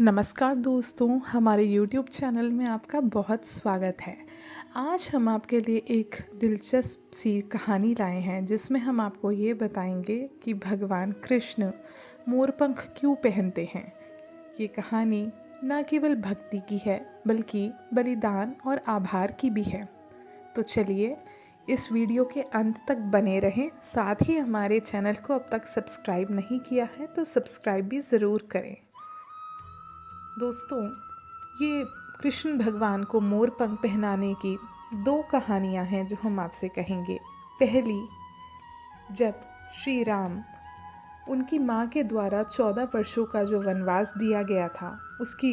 नमस्कार दोस्तों, हमारे YouTube चैनल में आपका बहुत स्वागत है। आज हम आपके लिए एक दिलचस्प सी कहानी लाए हैं जिसमें हम आपको ये बताएंगे कि भगवान कृष्ण मोरपंख क्यों पहनते हैं। ये कहानी न केवल भक्ति की है बल्कि बलिदान और आभार की भी है। तो चलिए इस वीडियो के अंत तक बने रहें। साथ ही हमारे चैनल को अब तक सब्सक्राइब नहीं किया है तो सब्सक्राइब भी ज़रूर करें। दोस्तों, ये कृष्ण भगवान को मोर पंख पहनाने की दो कहानियाँ हैं जो हम आपसे कहेंगे। पहली, जब श्री राम उनकी माँ के द्वारा 14 वर्षों का जो वनवास दिया गया था उसकी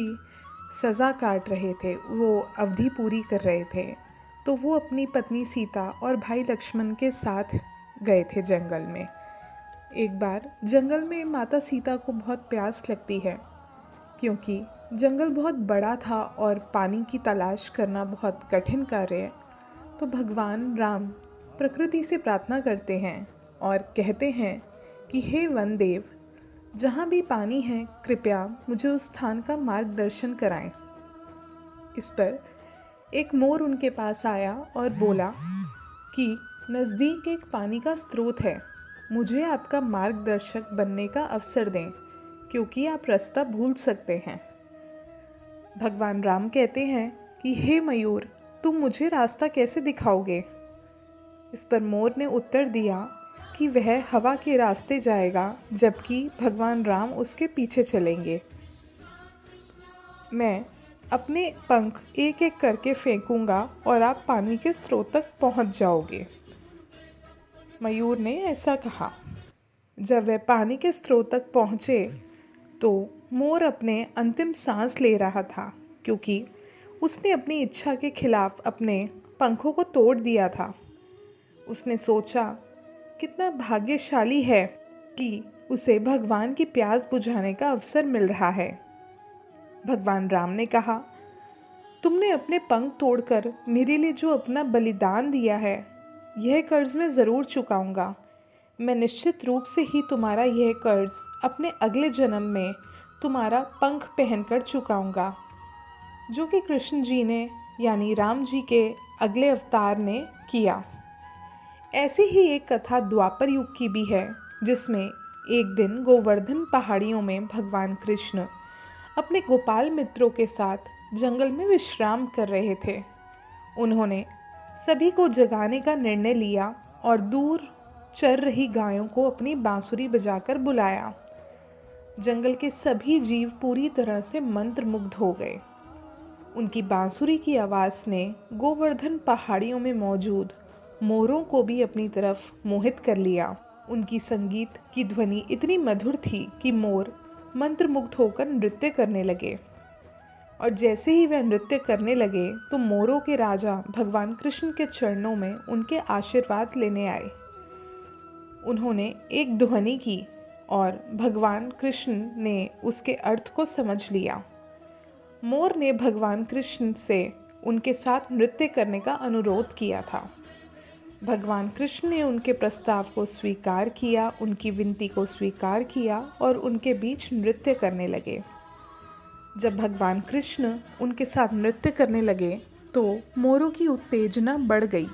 सज़ा काट रहे थे, वो अवधि पूरी कर रहे थे, तो वो अपनी पत्नी सीता और भाई लक्ष्मण के साथ गए थे जंगल में। एक बार जंगल में माता सीता को बहुत प्यास लगती है क्योंकि जंगल बहुत बड़ा था और पानी की तलाश करना बहुत कठिन कार्य है। तो भगवान राम प्रकृति से प्रार्थना करते हैं और कहते हैं कि हे वन देव, जहाँ भी पानी है कृपया मुझे उस स्थान का मार्गदर्शन कराएं। इस पर एक मोर उनके पास आया और बोला कि नज़दीक एक पानी का स्रोत है, मुझे आपका मार्गदर्शक बनने का अवसर दें क्योंकि आप रास्ता भूल सकते हैं। भगवान राम कहते हैं कि हे मयूर, तुम मुझे रास्ता कैसे दिखाओगे। इस पर मोर ने उत्तर दिया कि वह हवा के रास्ते जाएगा जबकि भगवान राम उसके पीछे चलेंगे। मैं अपने पंख एक एक करके फेंकूंगा और आप पानी के स्रोत तक पहुंच जाओगे। मयूर ने ऐसा कहा। जब वह पानी के स्रोत तक पहुँचे तो मोर अपने अंतिम सांस ले रहा था क्योंकि उसने अपनी इच्छा के खिलाफ अपने पंखों को तोड़ दिया था। उसने सोचा कितना भाग्यशाली है कि उसे भगवान की प्यास बुझाने का अवसर मिल रहा है। भगवान राम ने कहा, तुमने अपने पंख तोड़कर मेरे लिए जो अपना बलिदान दिया है, यह कर्ज मैं ज़रूर चुकाऊंगा। मैं निश्चित रूप से ही तुम्हारा यह कर्ज अपने अगले जन्म में तुम्हारा पंख पहनकर चुकाऊंगा, जो कि कृष्ण जी ने यानी राम जी के अगले अवतार ने किया। ऐसी ही एक कथा द्वापर युग की भी है जिसमें एक दिन गोवर्धन पहाड़ियों में भगवान कृष्ण अपने गोपाल मित्रों के साथ जंगल में विश्राम कर रहे थे। उन्होंने सभी को जगाने का निर्णय लिया और दूर चर रही गायों को अपनी बांसुरी बजाकर बुलाया। जंगल के सभी जीव पूरी तरह से मंत्रमुग्ध हो गए। उनकी बांसुरी की आवाज़ ने गोवर्धन पहाड़ियों में मौजूद मोरों को भी अपनी तरफ मोहित कर लिया। उनकी संगीत की ध्वनि इतनी मधुर थी कि मोर मंत्रमुग्ध होकर नृत्य करने लगे। और जैसे ही वह नृत्य करने लगे तो मोरों के राजा भगवान कृष्ण के चरणों में उनके आशीर्वाद लेने आए। उन्होंने एक ध्वनि की और भगवान कृष्ण ने उसके अर्थ को समझ लिया। मोर ने भगवान कृष्ण से उनके साथ नृत्य करने का अनुरोध किया था। भगवान कृष्ण ने उनके प्रस्ताव को स्वीकार किया, उनकी विनती को स्वीकार किया और उनके बीच नृत्य करने लगे। जब भगवान कृष्ण उनके साथ नृत्य करने लगे तो मोरों की उत्तेजना बढ़ गई।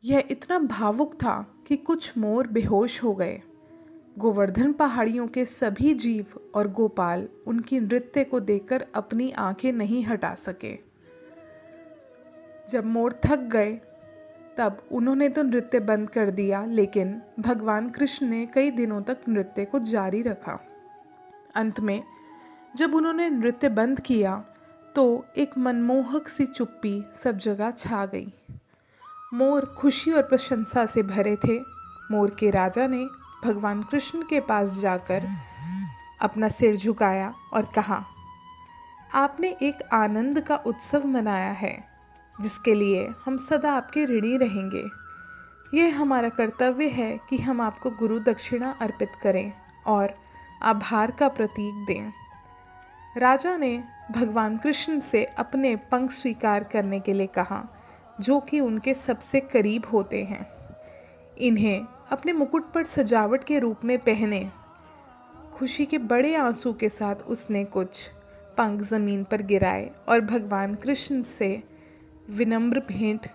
यह इतना भावुक था कि कुछ मोर बेहोश हो गए। गोवर्धन पहाड़ियों के सभी जीव और गोपाल उनकी नृत्य को देखकर अपनी आंखें नहीं हटा सके। जब मोर थक गए तब उन्होंने तो नृत्य बंद कर दिया, लेकिन भगवान कृष्ण ने कई दिनों तक नृत्य को जारी रखा। अंत में जब उन्होंने नृत्य बंद किया तो एक मनमोहक सी चुप्पी सब जगह छा गई। मोर खुशी और प्रशंसा से भरे थे। मोर के राजा ने भगवान कृष्ण के पास जाकर अपना सिर झुकाया और कहा, आपने एक आनंद का उत्सव मनाया है जिसके लिए हम सदा आपके ऋणी रहेंगे। यह हमारा कर्तव्य है कि हम आपको गुरु दक्षिणा अर्पित करें और आभार का प्रतीक दें। राजा ने भगवान कृष्ण से अपने पंख स्वीकार करने के लिए कहा, जो कि उनके सबसे करीब होते हैं। इन्हें अपने मुकुट पर सजावट के रूप में पहने। खुशी के बड़े आंसू के साथ उसने कुछ पंख ज़मीन पर गिराए और भगवान कृष्ण से विनम्र भेंट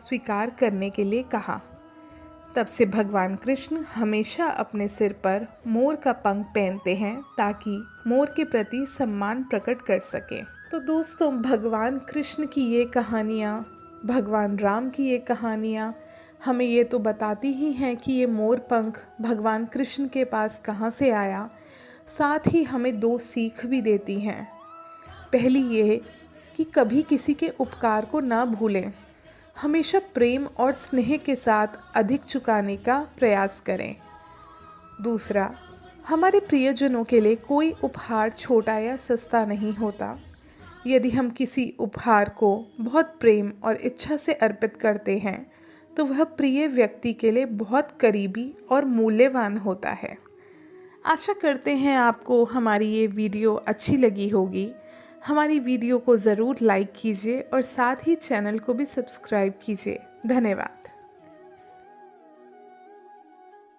स्वीकार करने के लिए कहा। तब से भगवान कृष्ण हमेशा अपने सिर पर मोर का पंख पहनते हैं ताकि मोर के प्रति सम्मान प्रकट कर सके। तो दोस्तों, भगवान कृष्ण की ये कहानियाँ, भगवान राम की ये कहानियाँ हमें ये तो बताती ही हैं कि ये मोर पंख भगवान कृष्ण के पास कहाँ से आया, साथ ही हमें 2 सीख भी देती हैं। पहली ये कि कभी किसी के उपकार को ना भूलें, हमेशा प्रेम और स्नेह के साथ अधिक चुकाने का प्रयास करें। दूसरा, हमारे प्रियजनों के लिए कोई उपहार छोटा या सस्ता नहीं होता। यदि हम किसी उपहार को बहुत प्रेम और इच्छा से अर्पित करते हैं तो वह प्रिय व्यक्ति के लिए बहुत करीबी और मूल्यवान होता है। आशा करते हैं आपको हमारी ये वीडियो अच्छी लगी होगी। हमारी वीडियो को ज़रूर लाइक कीजिए और साथ ही चैनल को भी सब्सक्राइब कीजिए। धन्यवाद।